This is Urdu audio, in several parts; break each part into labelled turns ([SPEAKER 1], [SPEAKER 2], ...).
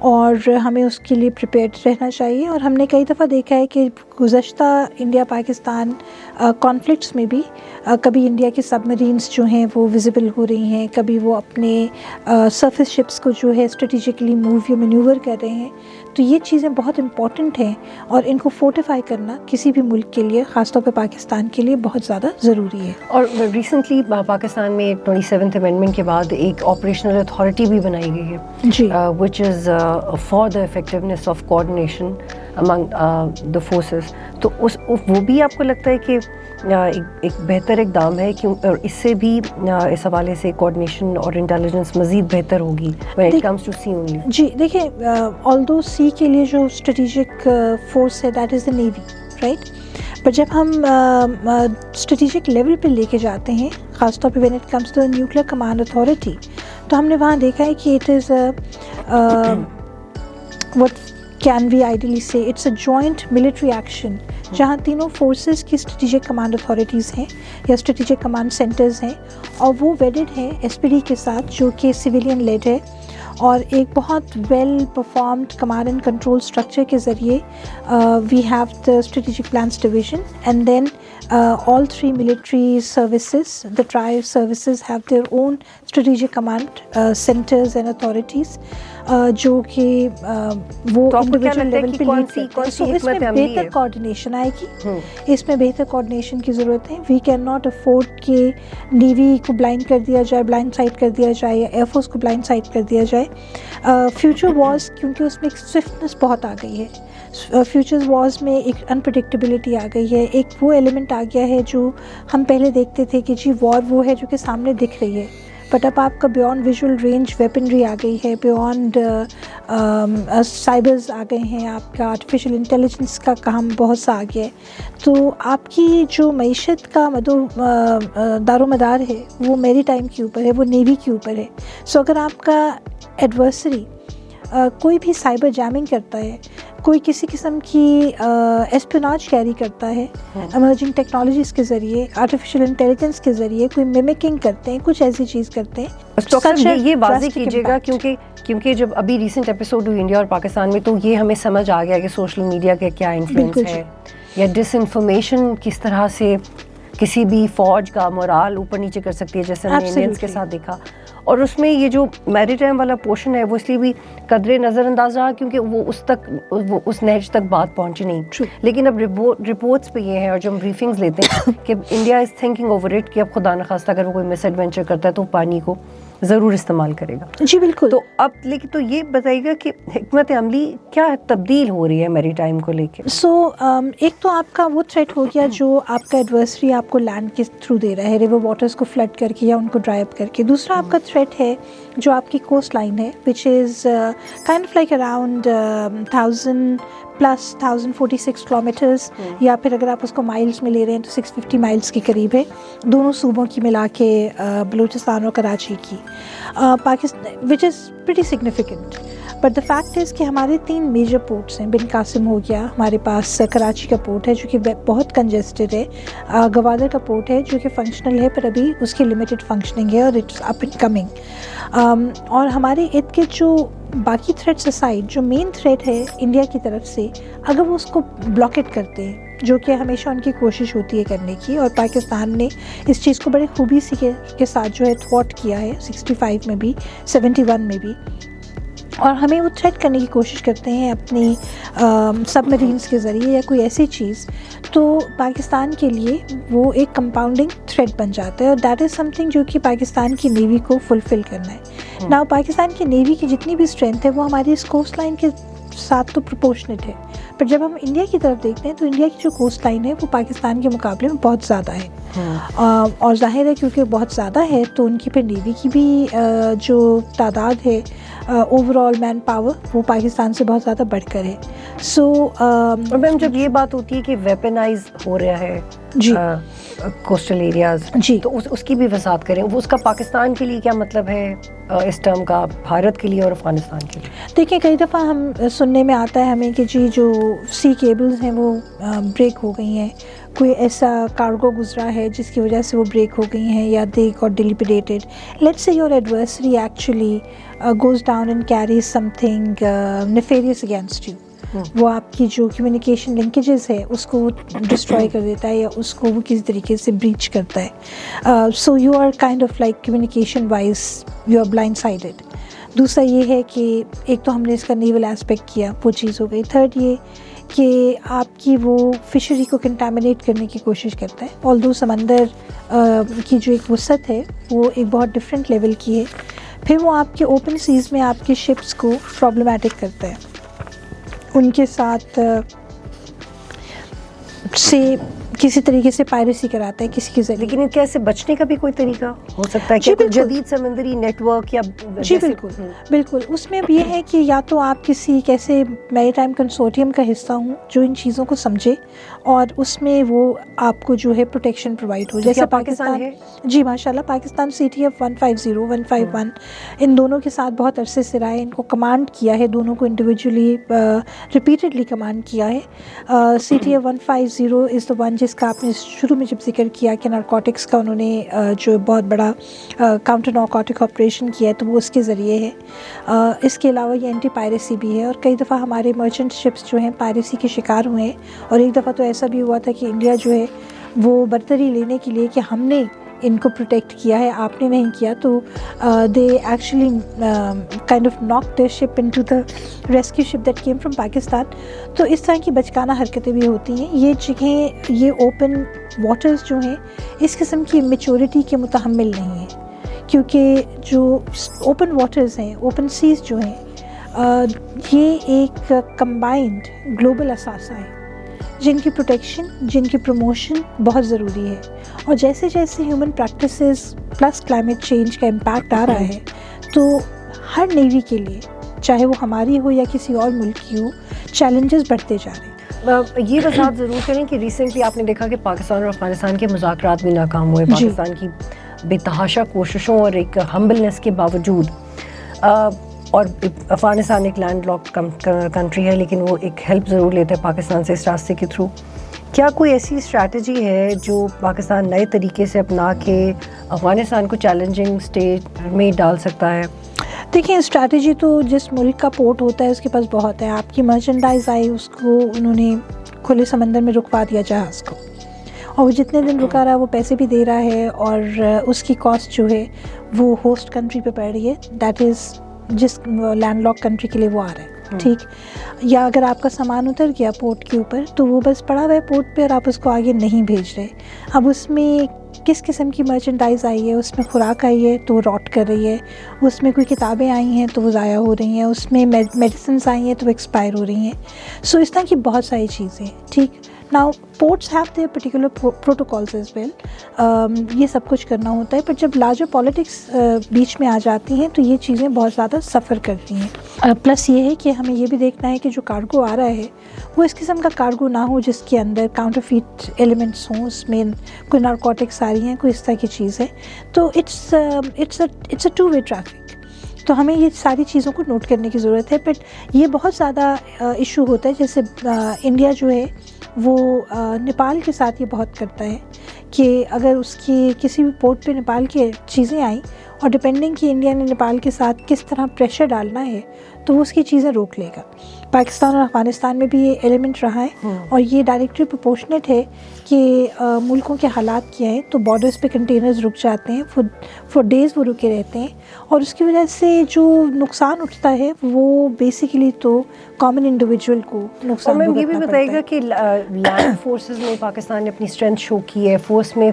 [SPEAKER 1] اور ہمیں اس کے لیے پریپیئرڈ رہنا چاہیے. اور ہم نے کئی دفعہ دیکھا ہے کہ گزشتہ انڈیا پاکستان کانفلکٹس میں بھی کبھی انڈیا کی سب مرینس جو ہیں وہ ویزیبل ہو رہی ہیں, کبھی وہ اپنے سرفیس شپس کو جو ہے اسٹریٹجکلی موو یا مینیور کر رہے ہیں. تو یہ چیزیں بہت امپورٹنٹ ہیں اور ان کو فورٹیفائی کرنا کسی بھی ملک کے لیے, خاص طور پہ پاکستان کے لیے, بہت زیادہ ضروری ہے.
[SPEAKER 2] اور ریسنٹلی پاکستان میں 27th امینڈمنٹ کے بعد ایک آپریشنل اتھارٹی بھی بنائی گئی ہے,
[SPEAKER 1] جی,
[SPEAKER 2] which is for the effectiveness of coordination among the forces. تو وہ بھی آپ کو لگتا ہے کہ ایک بہتر اقدام ہے, کیوں اور اس سے بھی اس حوالے سے کوآرڈینیشن اور انٹیلیجنس مزید بہتر ہوگی when it comes to sea only؟
[SPEAKER 1] جی دیکھیں, آلدو سی کے لیے جو اسٹریٹجک فورس ہے that is the navy, right. پر جب ہم اسٹریٹجک لیول پہ لے کے جاتے ہیں, خاص طور پہ when it comes to nuclear command authority, تو ہم نے وہاں دیکھا ہے کہ it is what can we ideally say it's a joint military action, جہاں تینوں فورسز کی اسٹریٹجک کمانڈ اتھارٹیز ہیں یا اسٹریٹجک کمانڈ سینٹرز ہیں, اور وہ ویڈڈ ہیں ایس پی ڈی کے ساتھ جو کہ سویلین لیڈ ہے, اور ایک بہت well performed command and control structure کے ذریعے we have the strategic plans division, and then all three military services, the tri services have their own strategic command centers and authorities جو کہ وہ انڈیویجول لیول پہ لیڈ کرتے ہیں. سو اس میں بہتر کوآرڈینیشن آئے گی, اس میں بہتر کوآرڈینیشن کی ضرورت ہے. وی کین ناٹ افورڈ کہ نیوی کو بلائنڈ کر دیا جائے, بلائنڈ سائڈ کر دیا جائے, یا ایئر فورس کو بلائنڈ سائڈ کر دیا جائے. فیوچر وارز کیونکہ اس میں ایک سوئفٹنس بہت آ گئی ہے, فیوچر وارز میں ایک انپریڈکٹیبلٹی آ گئی ہے, ایک وہ ایلیمنٹ آ گیا ہے جو ہم پہلے دیکھتے تھے کہ جی وار وہ ہے جو کہ سامنے دکھ رہی ہے, بٹ اب آپ کا بیونڈ ویژول رینج ویپنری آ گئی ہے, بیونڈ سائبرز آ گئے ہیں, آپ کا آرٹیفیشیل انٹیلیجنس کا کام بہت سا آ گیا ہے. تو آپ کی جو معیشت کا دار و مدار ہے وہ میری ٹائم کے اوپر ہے, وہ نیوی کے اوپر ہے. سو اگر آپ کا ایڈورسری کوئی بھی سائبر جیمنگ کرتا ہے, کوئی کسی قسم کی اسپیناج کیری کرتا ہے ایمرجنگ ٹیکنالوجیز کے ذریعے, آرٹیفیشیل انٹیلیجنس کے ذریعے, کوئی میمکنگ کرتے ہیں, کچھ ایسی چیز کرتے ہیں.
[SPEAKER 2] یہ واضح کیجیے گا کیونکہ جب ابھی ریسنٹ ایپیسوڈ ہوئی انڈیا اور پاکستان میں, تو یہ ہمیں سمجھ آ گیا کہ سوشل میڈیا کا کیا انفلوئنس ہے, یا ڈس انفارمیشن کس طرح سے کسی بھی فوج کا مورال اوپر نیچے کر سکتی ہے, جیسے ہم نے انڈینس کے ساتھ دیکھا. اور اس میں یہ جو میری ٹائم والا پورشن ہے وہ اس لیے بھی قدرے نظر انداز رہا کیونکہ وہ اس نہج تک بات پہنچی نہیں. لیکن اب رپورٹس پہ یہ ہے, اور جو ہم بریفنگز لیتے ہیں کہ India is thinking over it کہ اب خدا نخواستہ اگر وہ کوئی مس ایڈونچر کرتا ہے تو پانی کو ضرور استعمال کرے گا.
[SPEAKER 1] جی بالکل.
[SPEAKER 2] تو اب لیکن تو یہ بتائیے گا کہ حکمت عملی کیا تبدیل ہو رہی ہے میری ٹائم کو لے کے؟
[SPEAKER 1] سو ایک تو آپ کا وہ تھریٹ ہو گیا جو آپ کا ایڈورسری آپ کو لینڈ کے تھرو دے رہا ہے, ریور واٹرز کو فلڈ کر کے یا ان کو ڈرائی اپ کر کے. دوسرا آپ کا تھریٹ ہے جو آپ کی کوسٹ لائن ہے, which is kind of like around 1046 kilometres, یا پھر اگر آپ اس کو مائلز میں لے رہے ہیں تو 650 مائلز کے قریب ہے, دونوں صوبوں کی ملا کے, بلوچستان اور کراچی کی, Pakistan, which is pretty significant. But the fact is کہ ہمارے 3 میجر پورٹس ہیں. بن قاسم ہو گیا, ہمارے پاس کراچی کا پورٹ ہے جو کہ بہت کنجسٹڈ ہے, گوادر کا پورٹ ہے جو کہ فنکشنل ہے پر ابھی اس کی لمیٹڈ فنکشننگ ہے اور اٹس اپ اینڈ کمنگ. اور ہمارے ارد گرد جو باقی تھریٹس اسائڈ, جو مین تھریٹ ہے انڈیا کی طرف سے, اگر وہ اس کو بلاکٹ کرتے ہیں, جو کہ ہمیشہ ان کی کوشش ہوتی ہے کرنے کی, اور پاکستان نے اس چیز کو بڑے خوبی سے کے ساتھ جو ہے تھوٹ کیا ہے 65 میں بھی 71 میں بھی, اور ہمیں وہ تھریٹ کرنے کی کوشش کرتے ہیں اپنی سب مرینس کے ذریعے یا کوئی ایسی چیز, تو پاکستان کے لیے وہ ایک کمپاؤنڈنگ تھریٹ بن جاتا ہے, اور دیٹ از سم تھنگ جو کہ پاکستان کی نیوی کو فلفل کرنا ہے. ناؤ پاکستان کی نیوی کی جتنی بھی اسٹرینتھ ہے وہ ہماری اس کوسٹ لائن کے ساتھ تو پروپورشنیٹ ہے, پر جب ہم انڈیا کی طرف دیکھتے ہیں تو انڈیا کی جو کوسٹ لائن ہے وہ پاکستان کے مقابلے میں بہت زیادہ ہے, اور ظاہر ہے کیونکہ بہت زیادہ ہے تو ان کی پھر نیوی کی بھی جو تعداد ہے اوور آل مین پاور وہ پاکستان سے بہت زیادہ بڑھ کر ہے. سو
[SPEAKER 2] اور میم جب یہ بات ہوتی ہے کہ ویپنائز ہو رہا ہے
[SPEAKER 1] جی
[SPEAKER 2] کوسٹل ایریاز,
[SPEAKER 1] جی,
[SPEAKER 2] تو اس کی بھی وضاحت کریں, وہ اس کا پاکستان کے لیے کیا مطلب ہے اس ٹرم کا, بھارت کے لیے اور افغانستان کے لیے؟
[SPEAKER 1] دیکھیں کئی دفعہ ہم سننے میں آتا ہے ہمیں کہ جی جو سی کیبلز ہیں وہ بریک ہو گئی ہیں, کوئی ایسا کارگو گزرا ہے جس کی وجہ سے وہ بریک ہو گئی ہیں یا they got dilapidated. Let's say your adversary actually goes down and carries something nefarious against you. وہ آپ کی جو کمیونیکیشن لنکیجز ہے اس کو ڈسٹروائے کر دیتا ہے یا اس کو وہ کسی طریقے سے بریچ کرتا ہے. So you are kind of like communication wise you are blind sided. دوسرا یہ ہے کہ ایک تو ہم نے اس کا نیول اسپیکٹ کیا, وہ چیز ہو گئی. تھرڈ یہ کہ آپ کی وہ فشری کو کنٹامنیٹ کرنے کی کوشش کرتا ہے, آلدو سمندر کی جو ایک وسعت ہے وہ ایک بہت ڈفرینٹ لیول کی ہے. پھر وہ آپ کے اوپن سیز میں آپ کے شپس کو پرابلمٹک کرتا ہے, ان کے ساتھ سے کسی طریقے سے پائریسی کراتا ہے کسی کے ذریعے.
[SPEAKER 2] لیکن کیا اس سے بچنے کا بھی کوئی طریقہ ہو سکتا ہے کہ کوئی جدید سمندری نیٹ ورک یا
[SPEAKER 1] جی بالکل بالکل. اس میں بھی یہ ہے کہ یا تو آپ کسی ایک ایسے میری ٹائم کنسورٹیم کا حصہ ہوں جو ان چیزوں کو سمجھے اور اس میں وہ آپ کو جو ہے پروٹیکشن پرووائڈ ہو. جیسے پاکستان ہے جی ماشاء اللہ, پاکستان CTF 150 151 ان دونوں کے ساتھ بہت عرصے سے رہا ہے, ان کو کمانڈ کیا ہے, دونوں کو انڈیویجولی ریپیٹڈلی کمانڈ کیا ہے. CTF 150 از دا ون جس کا آپ نے شروع میں جب ذکر کیا کہ نارکوٹکس کا انہوں نے جو بہت بڑا کاؤنٹر نارکوٹک آپریشن کیا ہے تو وہ اس کے ذریعے ہے. اس کے علاوہ یہ اینٹی پائریسی بھی ہے, اور کئی دفعہ ہمارے مرچنٹ شپس جو ہیں پائریسی کے شکار ہوئے ہیں, اور ایک دفعہ تو ایسا بھی ہوا تھا کہ انڈیا جو ہے وہ برتری لینے کے لیے کہ ہم نے ان کو پروٹیکٹ کیا ہے, آپ نے نہیں کیا, تو they actually kind of knock their ship into the rescue ship that came from Pakistan. تو اس طرح کی بچکانہ حرکتیں بھی ہوتی ہیں. یہ جگہیں, یہ اوپن واٹرز جو ہیں اس قسم کی میچورٹی کے متحمل نہیں ہیں, کیونکہ جو اوپن واٹرز ہیں, اوپن سیز جو ہیں, یہ ایک کمبائنڈ گلوبل اثاثہ ہے جن کی پروٹیکشن, جن کی پروموشن بہت ضروری ہے. اور جیسے جیسے human practices plus climate change کا امپیکٹ آ رہا ہے تو ہر نیوی کے لیے, چاہے وہ ہماری ہو یا کسی اور ملک کی ہو, چیلنجز بڑھتے جا رہے ہیں.
[SPEAKER 2] یہ وضاحت ضرور کریں کہ ریسنٹلی آپ نے دیکھا کہ پاکستان اور افغانستان کے مذاکرات بھی ناکام ہوئے, پاکستان کی بے تحاشا کوششوں اور ایک ہمبلنس کے باوجود. اور افغانستان ایک لینڈ لاک کنٹری ہے لیکن وہ ایک ہیلپ ضرور لیتا ہے پاکستان سے اس راستے کے تھرو. کیا کوئی ایسی اسٹریٹجی ہے جو پاکستان نئے طریقے سے اپنا کے افغانستان کو چیلنجنگ اسٹیج میں ڈال سکتا ہے؟
[SPEAKER 1] دیکھیں, اسٹریٹجی تو جس ملک کا پورٹ ہوتا ہے اس کے پاس بہت ہے. آپ کی مرچنڈائز آئی, اس کو انہوں نے کھلے سمندر میں رکوا دیا جہاز کو, اور وہ جتنے دن رکا رہا وہ پیسے بھی دے رہا ہے, اور اس کی کاسٹ جو ہے وہ ہوسٹ کنٹری پہ پڑ رہی ہے, دیٹ از جس لینڈ لاک کنٹری کے لیے وہ آ رہا ہے. ٹھیک, یا اگر آپ کا سامان اتر گیا پورٹ کے اوپر تو وہ بس پڑا ہوا ہے پورٹ پہ اور آپ اس کو آگے نہیں بھیج رہے. اب اس میں کس قسم کی مرچنڈائز آئی ہے, اس میں خوراک آئی ہے تو وہ راٹ کر رہی ہے, اس میں کوئی کتابیں آئی ہیں تو وہ ضائع ہو رہی ہیں, اس میں میڈیسنس آئی ہیں تو وہ ایکسپائر ہو رہی ہیں. سو اس طرح کی بہت ساری چیزیں. ٹھیک, now ports have their particular protocols as well, یہ سب کچھ کرنا ہوتا ہے, پر جب لارجر پالیٹکس بیچ میں آ جاتی ہیں تو یہ چیزیں بہت زیادہ سفر کرتی ہیں. پلس یہ ہے کہ ہمیں یہ بھی دیکھنا ہے کہ جو کارگو آ رہا ہے وہ اس قسم کا کارگو نہ ہو جس کے اندر کاؤنٹر فیٹ ایلیمنٹس ہوں, اس میں کوئی نارکوٹکس آ رہی ہیں, کوئی اس طرح کی چیز ہے. تو it's a two way traffic. تو ہمیں یہ ساری چیزوں کو نوٹ کرنے کی ضرورت ہے. بٹ یہ بہت زیادہ ایشو ہوتا ہے, جیسے انڈیا جو ہے وہ نیپال کے ساتھ یہ بہت کرتا ہے کہ اگر اس کی کسی بھی پورٹ پہ نیپال کی چیزیں آئیں, اور ڈپینڈنگ کہ انڈیا نے نیپال کے ساتھ کس طرح پریشر ڈالنا ہے تو وہ اس کی چیزیں روک لے گا. پاکستان اور افغانستان میں بھی یہ ایلیمنٹ رہا ہے, اور یہ ڈائریکٹلی پروپورشنیٹ ہے کہ ملکوں کے حالات کیا ہیں تو بارڈرز پہ کنٹینرز رک جاتے ہیں, فور ڈیز وہ رکے رہتے ہیں, اور اس کی وجہ سے جو نقصان اٹھتا ہے وہ بیسیکلی تو کامن انڈیویجول کو نقصان
[SPEAKER 2] بھگتنا پڑتا ہے. یہ بھی بتائے گا کہ لینڈ فورسز میں پاکستان نے اپنی اسٹرینتھ شو کی ہے, فورس میں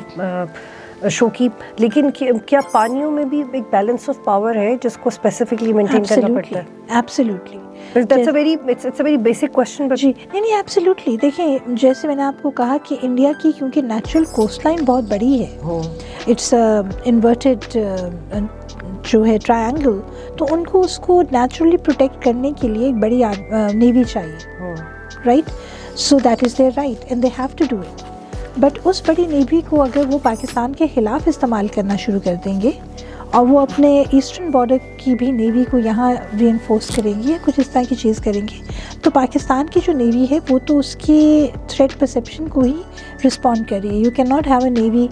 [SPEAKER 2] شو کی, لیکن کیا پانیوں میں بھی ایک بیلنس آف پاور ہے جس کو اسپیسیفکلی مینٹین کرنا پڑتا ہے؟
[SPEAKER 1] Absolutely.
[SPEAKER 2] It's a very basic question.
[SPEAKER 1] جی نہیں ایبسلیوٹلی. دیکھیں, جیسے میں نے آپ کو کہا کہ انڈیا کی کیونکہ نیچرل کوسٹ لائن بہت بڑی ہے, اٹس انورٹیڈ جو ہے ٹرائنگل, تو ان کو اس کو نیچرلی پروٹیکٹ کرنے کے لیے ایک بڑی نیوی چاہیے, right? So that is their right and they have to do it. But اس بڑی نیوی کو اگر وہ پاکستان کے خلاف استعمال کرنا شروع کر دیں گے اور وہ اپنے ایسٹرن بارڈر کی بھی نیوی کو یہاں ری انفورس کریں گے یا کچھ اس طرح کی چیز کریں گے, تو پاکستان کی جو نیوی ہے وہ تو اس کی تھریٹ پرسیپشن کو ہی رسپونڈ کر رہی ہے. You can not have a navy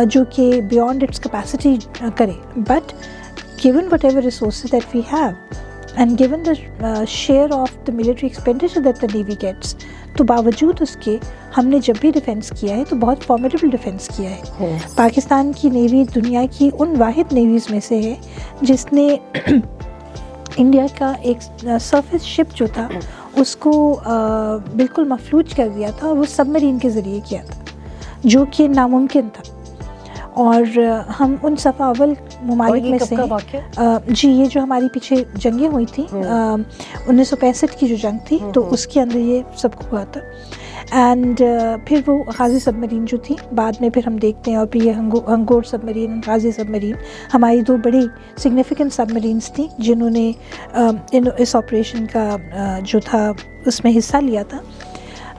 [SPEAKER 1] جو کہ بیونڈ اٹس کیپیسٹی کرے, but given whatever resources that we have and given the share of the military expenditure that the Navy gets, تو باوجود اس کے ہم نے جب بھی ڈیفینس کیا ہے تو بہت فارمیڈیبل ڈیفینس کیا ہے. پاکستان کی نیوی دنیا کی ان واحد نیویز میں سے ہے جس نے انڈیا کا ایک سرفیس شپ جو تھا اس کو بالکل مفلوج کر دیا تھا, اور وہ سب مرین کے ذریعے کیا تھا جو کہ ناممکن تھا. اور ہم ان صفحہ اول ممالک میں سے جی, یہ جو ہماری پیچھے جنگیں ہوئی تھیں 1965 کی جو جنگ تھی تو اس کے اندر یہ سب ہوا تھا. اینڈ پھر وہ غازی سب مرین جو تھی بعد میں پھر ہم دیکھتے ہیں, اور پھر یہ ہنگور سب مرین, غازی سب مرین ہماری دو بڑی سگنیفیکنٹ سب مرینس تھیں جنہوں نے اس آپریشن کا جو تھا اس میں حصہ لیا تھا.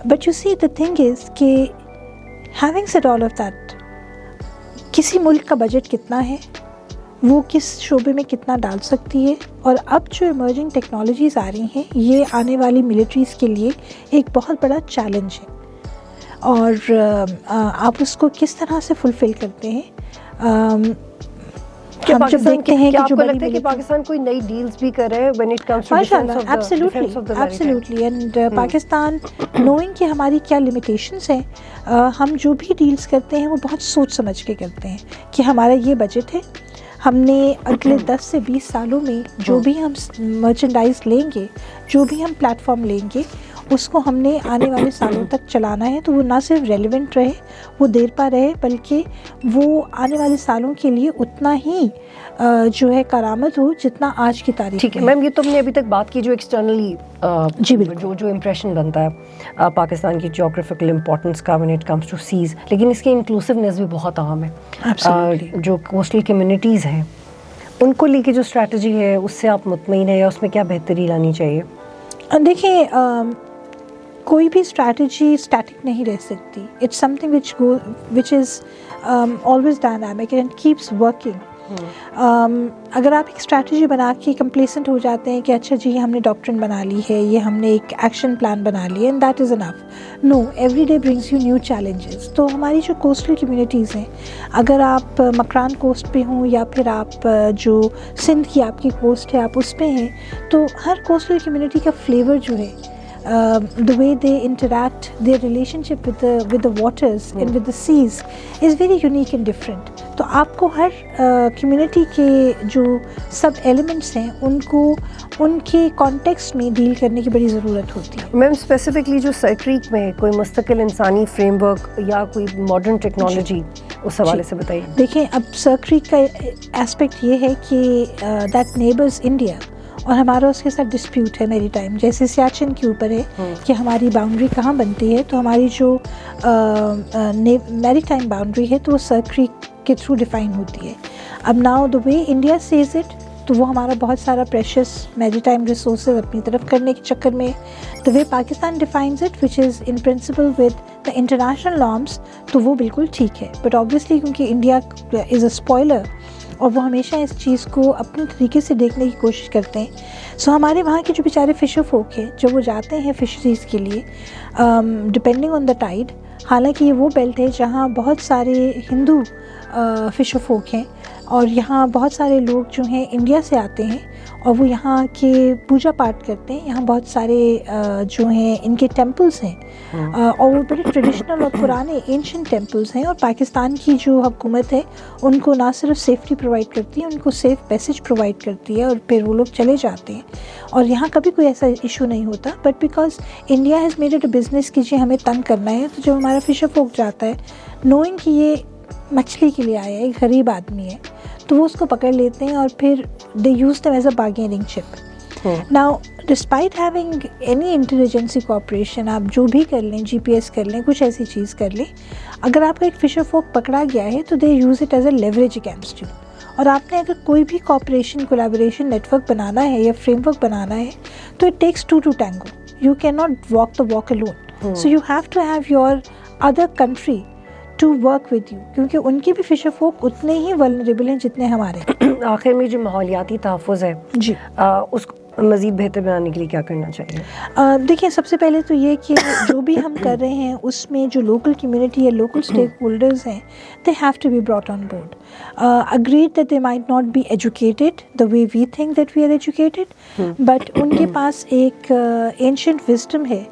[SPEAKER 1] But you see the thing is کہ having said all of that, کسی ملک کا بجٹ کتنا ہے, وہ کس شعبے میں کتنا ڈال سکتی ہے, اور اب جو ایمرجنگ ٹیکنالوجیز آ رہی ہیں یہ آنے والی ملٹریز کے لیے ایک بہت بڑا چیلنج ہے, اور آپ اس کو کس طرح سے فلفل کرتے ہیں. ہم جب دیکھتے ہیں کہ جو
[SPEAKER 2] لگتا ہے کہ پاکستان کوئی نئی ڈیلز بھی کر رہے ہیں when it comes to defense of the
[SPEAKER 1] absolutely and Pakistan knowing کہ ہماری کیا لمیٹیشنز ہیں, ہم جو بھی ڈیلز کرتے ہیں وہ بہت سوچ سمجھ کے کرتے ہیں کہ ہمارا یہ بجٹ ہے, ہم نے اگلے 10 سے 20 سالوں میں جو بھی ہم مرچنڈائز لیں گے, جو بھی ہم پلیٹ فارم لیں گے, اس کو ہم نے آنے والے سالوں تک چلانا ہے, تو وہ نہ صرف ریلیونٹ رہے, وہ دیر پا رہے, بلکہ وہ آنے والے سالوں کے لیے اتنا ہی جو ہے کارآمد ہو جتنا آج کی تاریخ.
[SPEAKER 2] ٹھیک ہے میم, یہ تم نے ابھی تک بات کی جو ایکسٹرنلی جی بالکل جو امپریشن بنتا ہے پاکستان کی جیوگرافیکل امپورٹنس کا when it comes to seas, لیکن اس کی انکلوسیونیس بھی بہت اہم ہے. جو کوسٹل کمیونٹیز ہیں ان کو لے کے جو اسٹریٹجی ہے اس سے آپ مطمئن ہیں, یا اس میں کیا بہتری لانی چاہیے؟
[SPEAKER 1] دیکھیں کوئی بھی اسٹریٹجی اسٹیٹک نہیں رہ سکتی. It's something which is always dynamic and keeps working. اگر آپ ایک اسٹریٹجی بنا کے کمپلیسنٹ ہو جاتے ہیں کہ اچھا جی ہم نے ڈاکٹرن بنا لی ہے, یہ ہم نے ایک ایکشن پلان بنا لی ہے and that is enough, no, every day brings you new challenges. تو ہماری جو کوسٹل کمیونٹیز ہیں, اگر آپ مکران کوسٹ پہ ہوں یا پھر آپ جو سندھ کی آپ کی کوسٹ ہے آپ اس پہ ہیں, تو ہر کوسٹل کمیونٹی کا فلیور جو ہے, the way they interact, their relationship with the waters and with the seas is very unique and different. تو آپ کو ہر کمیونٹی کے جو سب ایلیمنٹس ہیں ان کو ان کے کانٹیکسٹ میں ڈیل کرنے کی بڑی ضرورت ہوتی ہے.
[SPEAKER 2] میم اسپیسیفکلی جو سر کریک میں کوئی مستقل انسانی فریم ورک یا کوئی ماڈرن ٹیکنالوجی اس حوالے سے بتائیے.
[SPEAKER 1] دیکھیں اب سر کریک کا اسپیکٹ یہ ہے کہ دیٹ نیبرز انڈیا, اور ہمارا اس کے ساتھ ڈسپیوٹ ہے میری ٹائم, جیسے سیاچن کے اوپر ہے کہ ہماری باؤنڈری کہاں بنتی ہے, تو ہماری جو میری ٹائم باؤنڈری ہے تو وہ سر کریک کے تھرو ڈیفائن ہوتی ہے. اب now the way India says it, تو وہ ہمارا بہت سارا پریشس میری ٹائم ریسورسز اپنی طرف کرنے کے چکر میں, the way Pakistan defines it which is in principle with the international norms, تو وہ بالکل ٹھیک ہے. بٹ آبویسلی کیونکہ انڈیا از اے اسپوائلر اور وہ ہمیشہ اس چیز کو اپنے طریقے سے دیکھنے کی کوشش کرتے ہیں. سو ہمارے وہاں کے جو بیچارے فشر فوک ہیں جو وہ جاتے ہیں فشریز کے لیے ڈپینڈنگ آن دا ٹائڈ, حالانکہ یہ وہ بیلٹ ہے جہاں بہت سارے ہندو فشر فوک ہیں, اور یہاں بہت سارے لوگ جو ہیں انڈیا سے آتے ہیں اور وہ یہاں کے پوجا پاٹ کرتے ہیں. یہاں بہت سارے جو ہیں ان کے ٹیمپلز ہیں, اور وہ بڑے ٹریڈیشنل اور پرانے اینشنٹ ٹیمپلز ہیں, اور پاکستان کی جو حکومت ہے ان کو نہ صرف سیفٹی پرووائڈ کرتی ہے, ان کو سیف پیسج پرووائڈ کرتی ہے, اور پھر وہ لوگ چلے جاتے ہیں, اور یہاں کبھی کوئی ایسا ایشو نہیں ہوتا. But because India has made it a business کہ جی ہمیں تنگ کرنا ہے, تو جب ہمارا فشر فوک جاتا ہے نوئنگ کہ یہ مچھلی کے لیے آیا ہے, ایک غریب آدمی ہے, تو وہ اس کو پکڑ لیتے ہیں اور پھر they use them as a bargaining chip. Now despite having any intelligence cooperation, آپ جو بھی کر لیں, جی پی ایس کر لیں, کچھ ایسی چیز کر لیں, اگر آپ کا ایک فشر فوک پکڑا گیا ہے تو they use it as a leverage against you. اور آپ نے اگر کوئی بھی کوآپریشن کولیبوریشن نیٹ ورک بنانا ہے یا فریم ورک بنانا ہے تو it takes 2 to tango. You cannot walk the walk alone. So you have to have your other country to work with you, کیونکہ ان کے بھی فشر فوک اتنے ہی ولنریبل ہیں جتنے ہمارے.
[SPEAKER 2] آخر میں جو ماحولیاتی تحفظ ہے
[SPEAKER 1] جی
[SPEAKER 2] اس مزید بہتر بنانے کے لیے کیا کرنا چاہیے؟
[SPEAKER 1] دیکھیں سب سے پہلے تو یہ کہ جو بھی ہم کر رہے ہیں اس میں جو لوکل کمیونٹی یا لوکل اسٹیک ہولڈرز ہیں they have to be brought on board. Agreed that they might not be educated the way we think that we are educated, but ان کے پاس ایک اینشنٹ وزڈم ہے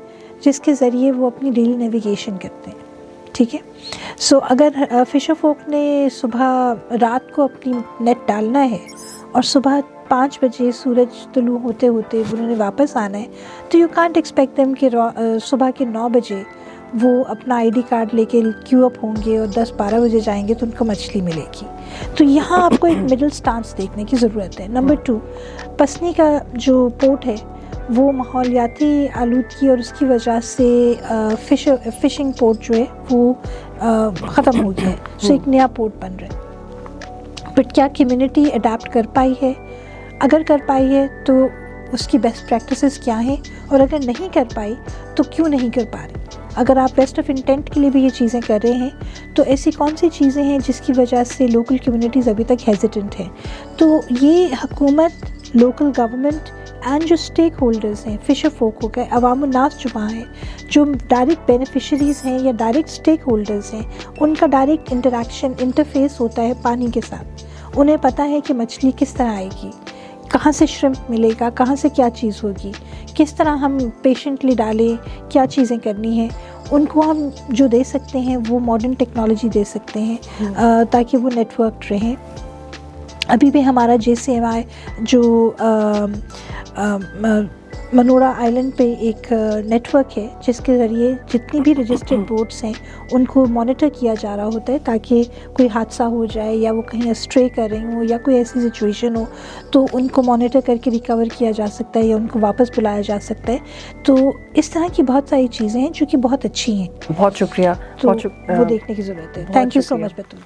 [SPEAKER 1] جس کے ذریعے وہ اپنی ڈیلی نیویگیشن کرتے ہیں. ٹھیک ہے, سو اگر فشر فوک نے صبح رات کو اپنی نیٹ ڈالنا ہے اور صبح 5 بجے سورج طلوع ہوتے ہوتے انہوں نے واپس آنا ہے, تو یو کانٹ ایکسپیکٹ دیم کہ صبح کے 9 بجے وہ اپنا آئی ڈی کارڈ لے کے کیو اپ ہوں گے اور 10-12 بجے جائیں گے تو ان کو مچھلی ملے گی. تو یہاں آپ کو ایک مڈل سٹانس دیکھنے کی ضرورت ہے. نمبر 2, پسنی کا جو پورٹ ہے وہ ماحولیاتی آلودگی اور اس کی وجہ سے فشنگ پورٹ جو ہے وہ ختم ہو گیا ہے, سو ایک نیا پورٹ بن رہا ہے. بٹ کیا کمیونٹی اڈیپٹ کر پائی ہے؟ اگر کر پائی ہے تو اس کی بیسٹ پریکٹسز کیا ہیں, اور اگر نہیں کر پائی تو کیوں نہیں کر پا رہی؟ اگر آپ بیسٹ آف انٹینٹ کے لیے بھی یہ چیزیں کر رہے ہیں تو ایسی کون سی چیزیں ہیں جس کی وجہ سے لوکل کمیونٹیز ابھی تک ہیزیٹنٹ ہیں؟ تو یہ حکومت, لوکل گورنمنٹ اینڈ جو اسٹیک ہولڈرز ہیں, فشر فوک ہو گئے, عوام الناس جو وہاں ہیں, جو ڈائریکٹ بینیفیشریز ہیں یا ڈائریکٹ اسٹیک ہولڈرز ہیں, ان کا ڈائریکٹ انٹرفیس ہوتا ہے پانی کے ساتھ. انہیں پتہ ہے کہ مچھلی کس طرح آئے گی, کہاں سے شرمپ ملے گا, کہاں سے کیا چیز ہوگی, کس طرح ہم پیشنٹلی ڈالیں, کیا چیزیں کرنی ہیں. ان کو ہم جو دے سکتے ہیں وہ ماڈرن ٹیکنالوجی دے سکتے ہیں تاکہ وہ نیٹ ورک رہیں. ابھی بھی ہمارا JCMI جو منورا آئلینڈ پہ ایک نیٹ ورک ہے جس کے ذریعے جتنی بھی رجسٹرڈ بوٹس ہیں ان کو مانیٹر کیا جا رہا ہوتا ہے تاکہ کوئی حادثہ ہو جائے یا وہ کہیں اسٹرے کر رہی ہوں یا کوئی ایسی سچویشن ہو تو ان کو مانیٹر کر کے ریکور کیا جا سکتا ہے یا ان کو واپس بلایا جا سکتا ہے. تو اس طرح کی بہت ساری چیزیں ہیں جو کہ بہت اچھی ہیں.
[SPEAKER 2] بہت شکریہ.
[SPEAKER 1] تو وہ دیکھنے کی ضرورت ہے. Thank you so much Batool.